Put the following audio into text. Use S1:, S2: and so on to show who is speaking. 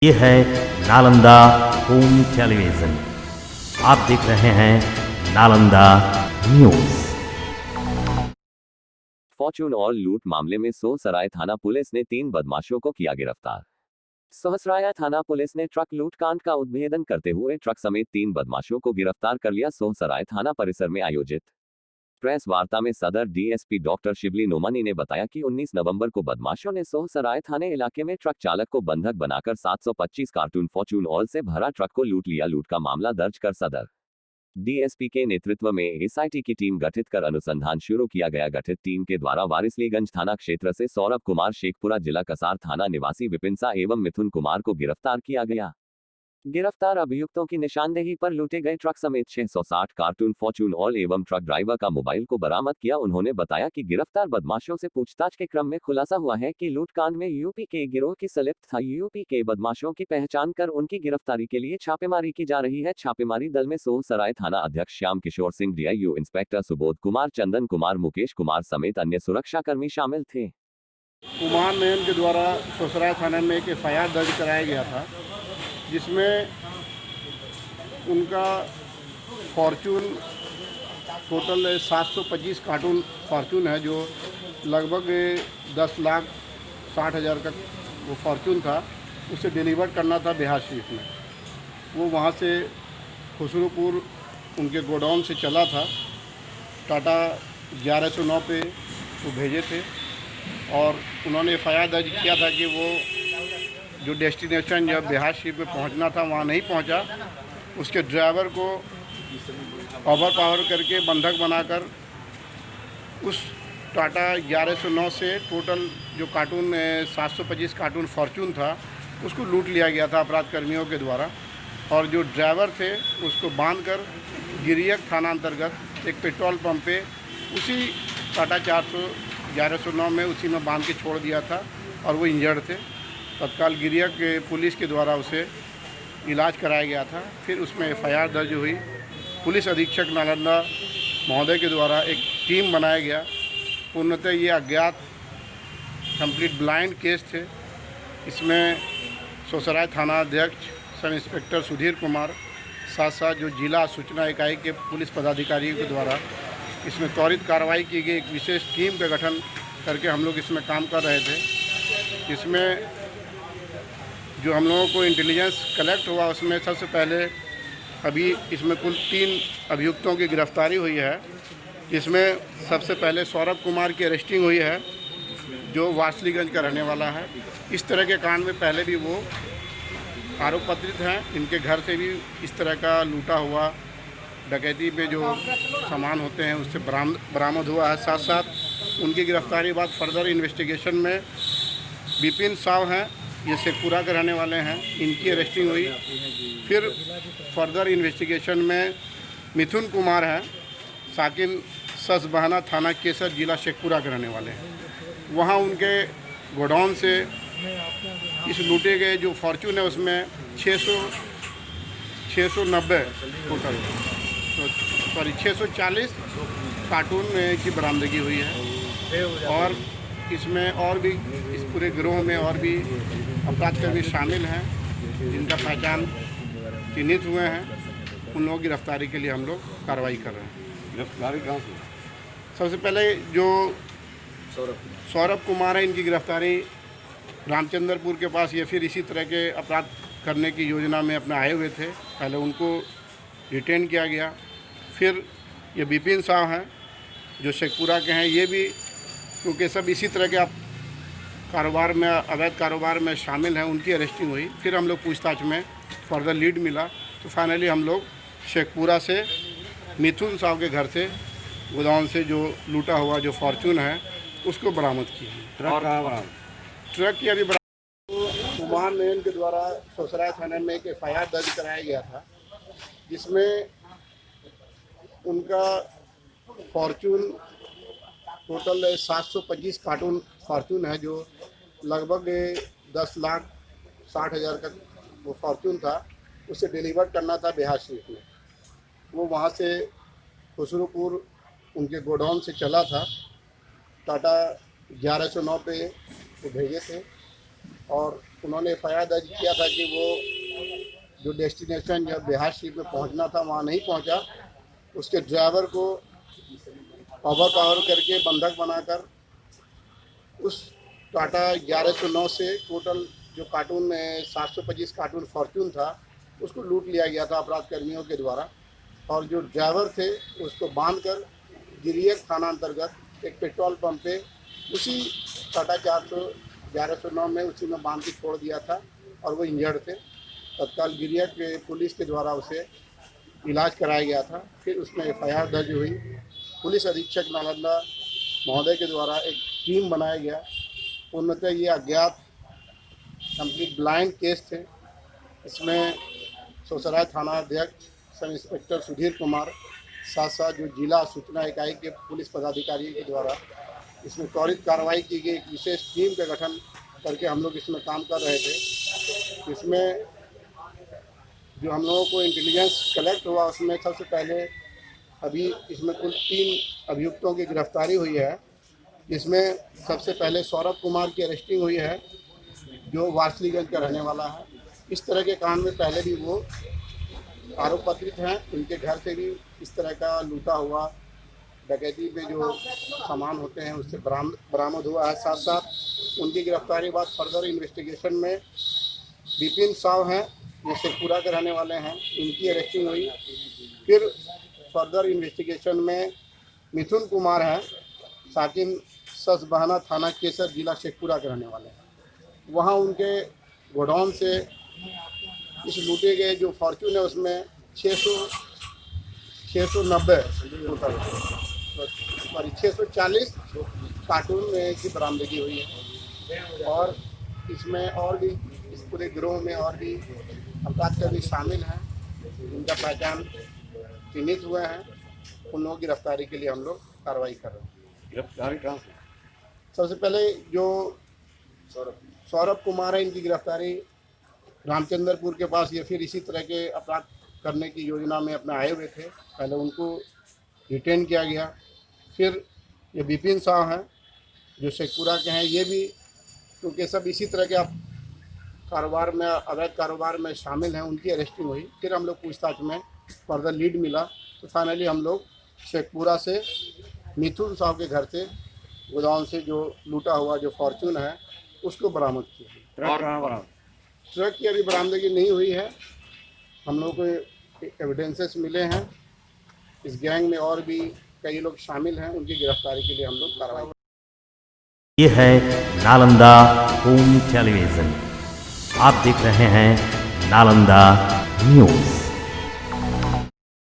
S1: ये है Nalanda home television. आप देख रहे हैं नालंदा न्यूज़।
S2: फॉर्च्यून और लूट मामले में सोहसराय थाना पुलिस ने 3 बदमाशों को किया गिरफ्तार। सोहसराय थाना पुलिस ने ट्रक लूट कांड का उद्भेदन करते हुए ट्रक समेत 3 बदमाशों को गिरफ्तार कर लिया। सोहसराय थाना परिसर में आयोजित प्रेस वार्ता में सदर डीएसपी डॉक्टर शिबली नोमानी ने बताया कि 19 नवंबर को बदमाशों ने सोहसराय थाने इलाके में ट्रक चालक को बंधक बनाकर 725 कार्टून फॉर्च्यून ऑयल से भरा ट्रक को लूट लिया। लूट का मामला दर्ज कर सदर डीएसपी के नेतृत्व में एसआईटी की टीम गठित कर अनुसंधान शुरू किया गया। गठित टीम के द्वारा वारिसलीगंज थाना क्षेत्र से सौरभ कुमार, शेखपुरा जिला कसार थाना निवासी विपिन सा एवं मिथुन कुमार को गिरफ्तार किया गया। गिरफ्तार अभियुक्तों की निशानदेही पर लूटे गए ट्रक समेत 660 कार्टून फॉर्च्यून ऑयल एवं ट्रक ड्राइवर का मोबाइल को बरामद किया। उन्होंने बताया कि गिरफ्तार बदमाशों से पूछताछ के क्रम में खुलासा हुआ है कि लूट कांड में यूपी के गिरोह की संलिप्त था। यूपी के बदमाशों की पहचान कर उनकी गिरफ्तारी के लिए छापेमारी की जा रही है। छापेमारी दल में सोहसराय थाना अध्यक्ष श्याम किशोर सिंह, डीआईयू इंस्पेक्टर सुबोध कुमार, चंदन कुमार, मुकेश कुमार समेत अन्य सुरक्षाकर्मी शामिल थे।
S3: कुमार नयन के द्वारा सोहसराय थाने में एक एफआईआर दर्ज कराया गया था, जिसमें उनका फॉर्च्यून टोटल 725 कार्टून फॉर्च्यून है, जो लगभग 10,60,000 का वो फॉर्च्यून था। उसे डिलीवर करना था बिहार शरीफ में। वो वहाँ से खुसरूपुर उनके गोडाउन से चला था। टाटा 1109 पे वो भेजे थे और उन्होंने एफआईआर दर्ज किया था कि वो जो डेस्टिनेशन जब बिहार शरीफ में पहुंचना था वहां नहीं पहुंचा। उसके ड्राइवर को ओवर पावर करके बंधक बनाकर उस टाटा 1109 से टोटल जो कार्टून 725 कार्टून फॉर्च्यून था उसको लूट लिया गया था अपराध कर्मियों के द्वारा। और जो ड्राइवर थे उसको बांधकर गिरियक थाना अंतर्गत एक पेट्रोल पंप पे उसी टाटा 1109 में उसी में बांध के छोड़ दिया था और वो इंजर्ड थे। तत्काल गिरियक पुलिस के द्वारा उसे इलाज कराया गया था। फिर उसमें एफआईआर दर्ज हुई। पुलिस अधीक्षक नालंदा महोदय के द्वारा एक टीम बनाया गया। पूर्णतः ये अज्ञात कंप्लीट ब्लाइंड केस थे। इसमें सोहसराय थाना अध्यक्ष सब इंस्पेक्टर सुधीर कुमार, साथ साथ जो जिला सूचना इकाई के पुलिस पदाधिकारियों के द्वारा इसमें त्वरित कार्रवाई की गई। एक विशेष टीम का गठन करके हम लोग इसमें काम कर रहे थे। इसमें जो हम लोगों को इंटेलिजेंस कलेक्ट हुआ उसमें सबसे पहले अभी इसमें कुल 3 अभियुक्तों की गिरफ्तारी हुई है। इसमें सबसे पहले सौरभ कुमार की अरेस्टिंग हुई है, जो वारिसलीगंज का रहने वाला है। इस तरह के कांड में पहले भी वो आरोप पत्रित हैं। इनके घर से भी इस तरह का लूटा हुआ डकैती में जो सामान होते हैं उससे बरामद हुआ है। साथ साथ उनकी गिरफ्तारी बाद फर्दर इन्वेस्टिगेशन में विपिन साव हैं, ये शेखपुरा के रहने वाले हैं, इनकी अरेस्टिंग हुई। फिर फर्दर इन्वेस्टिगेशन में मिथुन कुमार हैं, साकिन ससबहाना थाना केसर जिला शेखपुरा के रहने वाले हैं। वहाँ उनके गोडाउन से इस लूटे गए जो फॉर्च्यून है उसमें 690 टोटल सॉरी 640 कार्टून की बरामदगी हुई है। और इसमें और भी इस पूरे गिरोह में और भी अपराधकर्मी शामिल हैं, जिनका पहचान चिन्हित हुए हैं। उन लोगों की गिरफ्तारी के लिए हम लोग कार्रवाई कर रहे हैं।
S4: गिरफ्तारी कहाँ से?
S3: सबसे पहले जो सौरभ कुमार है, इनकी गिरफ्तारी रामचंद्रपुर के पास ये फिर इसी तरह के अपराध करने की योजना में अपने आए हुए थे। पहले उनको डिटेन किया गया। फिर ये विपिन साहब हैं जो शेखपुरा के हैं, ये भी क्योंकि सब इसी तरह के कारोबार में, अवैध कारोबार में शामिल हैं, उनकी अरेस्टिंग हुई। फिर हम लोग पूछताछ में फर्दर लीड मिला तो फाइनली हम लोग शेखपुरा से मिथुन साहब के घर से गोदाम से जो लूटा हुआ जो फॉर्च्यून है उसको बरामद किया।
S4: ट्रक कहाँ बरामद?
S3: ट्रक की अभी कुमार नयन के द्वारा सोहसराय थाने में एक एफआईआर दर्ज कराया गया था, जिसमें उनका फॉर्च्यून टोटल 725 कार्टून फॉर्च्यून है, जो लगभग 10,60,000 का वो फॉर्च्यून था। उसे डिलीवर करना था बिहार शरीफ में। वो वहाँ से खुसरूपुर उनके गोडाउन से चला था। टाटा 1109 पे वो भेजे थे और उन्होंने FIR दर्ज किया था कि वो जो डेस्टिनेशन या बिहार शरीफ में पहुंचना था वहां नहीं पहुंचा। उसके ड्राइवर को ओवर पावर करके बंधक बनाकर उस टाटा 1109 से टोटल जो कार्टून 725 कार्टून फॉर्च्यून था उसको लूट लिया गया था अपराध कर्मियों के द्वारा। और जो ड्राइवर थे उसको बांधकर गिरियक थाना अंतर्गत एक पेट्रोल पंप पे उसी टाटा 1109 में उसी में बांध के छोड़ दिया था और वो इंजर्ड थे। तत्काल गिरियक के पुलिस के द्वारा उसे इलाज कराया गया था। फिर उसमें FIR दर्ज हुई। पुलिस अधीक्षक नालंदा महोदय के द्वारा एक टीम बनाया गया। पूर्णतः ये अज्ञात कंप्लीट ब्लाइंड केस थे। इसमें सोसराय थाना अध्यक्ष सब इंस्पेक्टर सुधीर कुमार साथ साथ जो जिला सूचना इकाई के पुलिस पदाधिकारियों के द्वारा इसमें त्वरित कार्रवाई की गई। एक विशेष टीम का गठन करके हम लोग इसमें काम कर रहे थे। इसमें जो हम लोगों को इंटेलिजेंस कलेक्ट हुआ उसमें सबसे पहले अभी इसमें कुल 3 अभियुक्तों की गिरफ्तारी हुई है। इसमें सबसे पहले सौरभ कुमार की अरेस्टिंग हुई है जो वारसलीगंज का रहने वाला है। इस तरह के कांड में पहले भी वो आरोप पत्रित हैं। उनके घर से भी इस तरह का लूटा हुआ डकैती में जो सामान होते हैं उससे बरामद हुआ है। साथ साथ उनकी गिरफ्तारी बाद फर्दर इन्वेस्टिगेशन में विपिन साव हैं जो शेखपुरा के रहने वाले हैं, इनकी अरेस्टिंग हुई। फिर फर्दर इन्वेस्टिगेशन में मिथुन कुमार हैं, साकिन ससबहाना थाना केसर जिला शेखपुरा के रहने वाले हैं। वहाँ उनके गोडाउन से इस लूटे गए जो फॉर्च्यून है उसमें 640 कार्टून की बरामदगी हुई है। और इसमें और भी इस पूरे गिरोह में और भी अपराध कर्मी शामिल हैं जिनका पहचान चिन्हित हुए हैं। उन लोगों की गिरफ्तारी के लिए हम लोग कार्रवाई कर रहे हैं।
S4: गिरफ्तारी कहाँ से?
S3: सबसे पहले जो सौरभ कुमार है इनकी गिरफ्तारी रामचंद्रपुर के पास ये फिर इसी तरह के अपराध करने की योजना में अपने आए हुए थे। पहले उनको डिटेन किया गया। फिर ये विपिन साव हैं जो शेखपुरा के हैं, ये भी क्योंकि सब इसी तरह के कारोबार में अवैध कारोबार में शामिल हैं, उनकी अरेस्टिंग हुई। फिर हम लोग पूछताछ में फर्दर लीड मिला तो फाइनली हम लोग शेखपुरा से मिथुन साहब के घर से गोदाम से जो लूटा हुआ जो फॉर्च्यून है उसको बरामद किया।
S4: ट्रक कहाँ बरामद?
S3: ट्रक की अभी बरामदगी नहीं हुई है। हम लोग को एविडेंसेस मिले हैं। इस गैंग में और भी कई लोग शामिल हैं, उनकी गिरफ्तारी के लिए हम लोग कार्रवाई।
S1: ये है नालंदा होम टेलीविज़न। आप देख रहे हैं नालंदा न्यूज़।